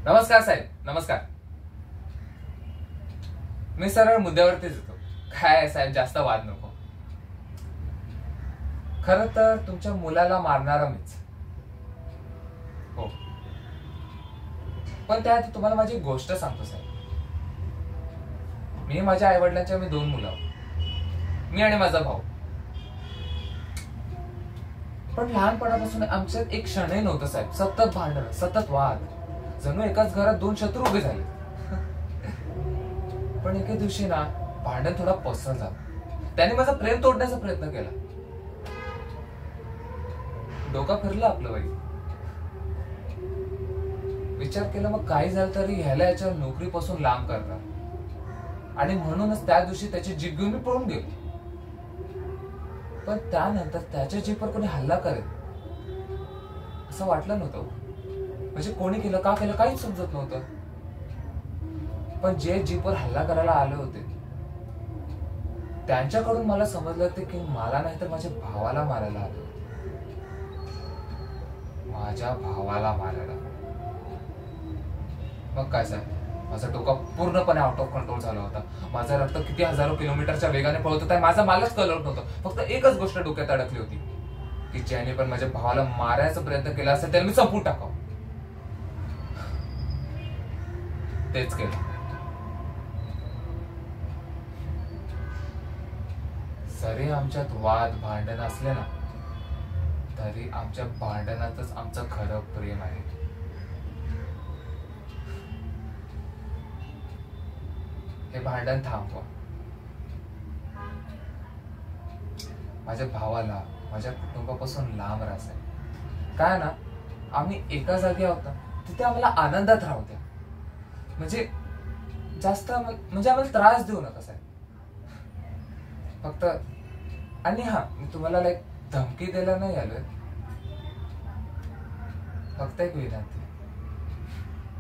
नमस्कार साहेब, नमस्कार. मी सरळ मुद्द्यावरतीच येतो. काय साहेब, जास्त वाद नको. खरं तर तुमच्या मुलाला मारणारा मीच. हो, पण त्याआधी तुम्हाला माझी गोष्ट सांगतो साहेब. मी माझ्या आई वडिलांच्या मी 2 मुलं आहोत, मी आणि माझा भाऊ. पण लहानपणापासून आमच्यात एक क्षणही नव्हतं साहेब. सतत भांडण, सतत वाद, जणू एकाच घरात 2 शत्रू उभे झाले. पण एके दिवशी ना भांडण थोडा पर्सनल झालं. त्याने माझा प्रेम तोडण्याचा प्रयत्न केला. डोका फिरला आपलं बाई. विचार केला मग काही झालं तरी ह्याला याच्या नोकरीपासून लांब करणार, आणि म्हणूनच त्या दिवशी त्याची जीभ घेऊन मी पळून गेलो. पण त्यानंतर त्याच्या जीभवर कोणी हल्ला करेल असं वाटलं नव्हतं. म्हणजे कोणी केलं, का केलं, काहीच समजत नव्हतं. पण जे जीभवर हल्ला करायला आले होते त्यांच्याकडून मला समजलं ते की मला नाही तर माझ्या भावाला मारायला आले होते. माझ्या भावाला मारायला. मग काय साहेब, माझा डोका पूर्णपणे आउट ऑफ कंट्रोल झाला होता. माझं रक्त किती हजारो किलोमीटरच्या वेगाने पळत होता, माझा मालच कळत नव्हतं. फक्त एकच गोष्ट डोक्यात अडकली होती की ज्याने पण माझ्या भावाला मारायचा प्रयत्न केला असेल त्याला मी संपवून टाकावं. तेच केलं. जरी आमच्यात वाद भांडण असले ना तरी आमच्या भांडणातच आमचं खरं प्रेम आहे. हे भांडण थांबवा. माझ्या भावाला माझ्या कुटुंबापासून लांब राहायचं. काय ना, आम्ही एका जागी आहोत ना तिथे आम्हाला आनंदात राहू द्या. म्हणजे जास्त म्हणजे आम्हाला त्रास देऊ नका साहेब. फक्त, आणि हा, मी तुम्हाला धमकी द्यायला नाही आलोय. फक्त एक विनंती,